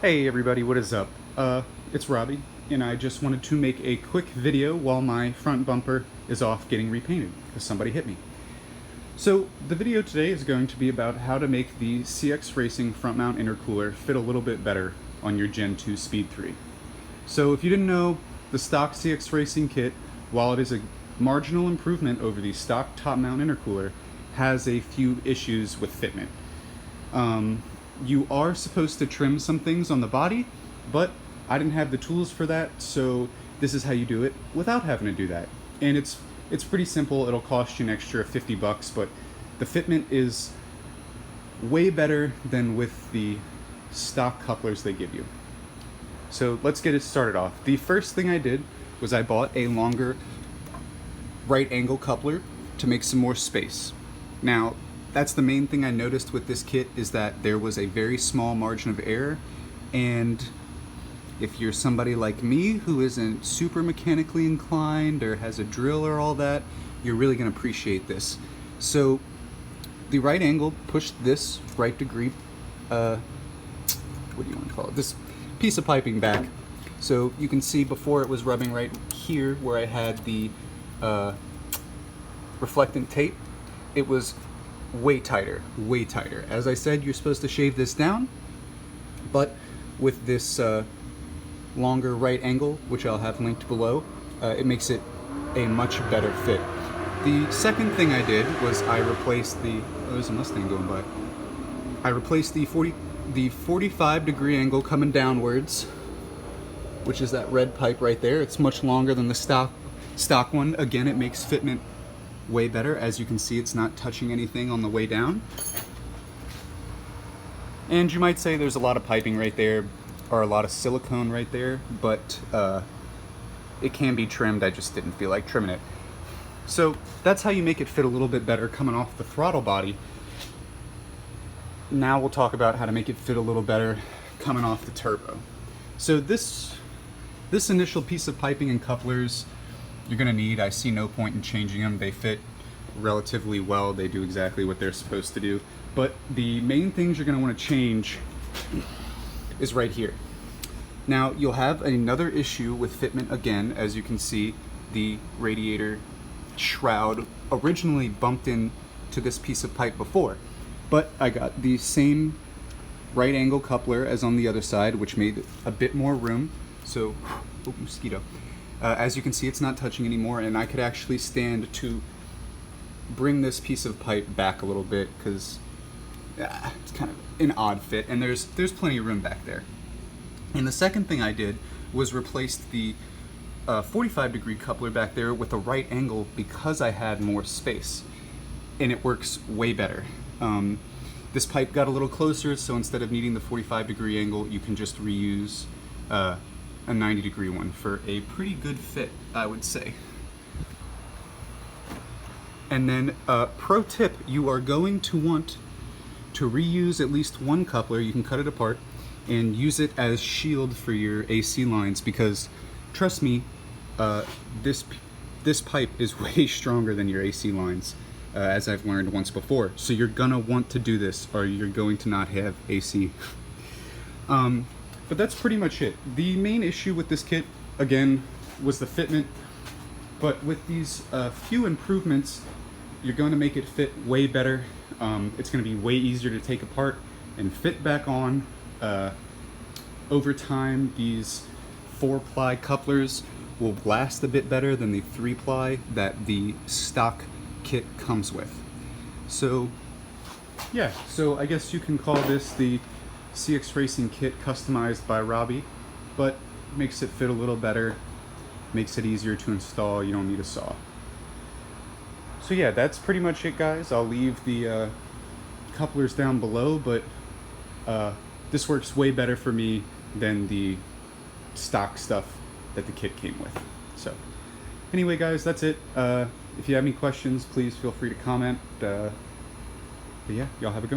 Hey everybody, what is up? It's Robbie, and I just wanted to make a quick video while my front bumper is off getting repainted, because somebody hit me. So, the video today is going to be about how to make the CX Racing front mount intercooler fit a little bit better on your Gen 2 Speed 3. So if you didn't know, the stock CX Racing kit, while it is a marginal improvement over the stock top mount intercooler, has a few issues with fitment. You are supposed to trim some things on the body, but I didn't have the tools for that, so this is how you do it without having to do that. And it's pretty simple. It'll cost you an extra $50, but the fitment is way better than with the stock couplers they give you. So let's get it started off. The first thing I did was I bought a longer right angle coupler to make some more space. Now, that's the main thing I noticed with this kit, is that there was a very small margin of error, and if you're somebody like me who isn't super mechanically inclined or has a drill or all that, you're really going to appreciate this. So the right angle pushed this right degree, what do you want to call it, this piece of piping back. So you can see before it was rubbing right here where I had the reflectant tape, it was way tighter, way tighter. As I said, you're supposed to shave this down, but with this longer right angle, which I'll have linked below, it makes it a much better fit. The second thing I did was I replaced the, oh, there's a Mustang going by. I replaced the 45-degree angle coming downwards, which is that red pipe right there. It's much longer than the stock one. Again, it makes fitment way better. As you can see, it's not touching anything on the way down. And you might say there's a lot of piping right there, or a lot of silicone right there, but it can be trimmed. I just didn't feel like trimming it. So that's how you make it fit a little bit better coming off the throttle body. Now we'll talk about how to make it fit a little better coming off the turbo. So this initial piece of piping and couplers you're gonna need. I see no point in changing them. They fit relatively well. They do exactly what they're supposed to do. But the main things you're gonna wanna change is right here. Now, you'll have another issue with fitment again. As you can see, the radiator shroud originally bumped into this piece of pipe before, but I got the same right angle coupler as on the other side, which made a bit more room. So, oh, mosquito. As you can see, it's not touching anymore, and I could actually stand to bring this piece of pipe back a little bit, because it's kind of an odd fit, and there's plenty of room back there. And the second thing I did was replace the 45-degree coupler back there with a right angle, because I had more space, and it works way better. This pipe got a little closer, so instead of needing the 45-degree angle, you can just reuse a 90-degree one for a pretty good fit, I would say. And then, pro tip, you are going to want to reuse at least one coupler. You can cut it apart and use it as shield for your AC lines, because trust me, this pipe is way stronger than your AC lines, as I've learned once before. So you're gonna want to do this, or you're going to not have AC. But that's pretty much it. The main issue with this kit, again, was the fitment. But with these few improvements, you're going to make it fit way better. It's going to be way easier to take apart and fit back on. Over time, these 4-ply couplers will last a bit better than the 3-ply that the stock kit comes with. So, yeah, so I guess you can call this the CX Racing kit customized by Robbie, but makes it fit a little better, makes it easier to install. You don't need a saw. So yeah, that's pretty much it, guys. I'll leave the couplers down below, but this works way better for me than the stock stuff that the kit came with. So anyway, guys, that's it. If you have any questions, please feel free to comment. But yeah, y'all have a good one.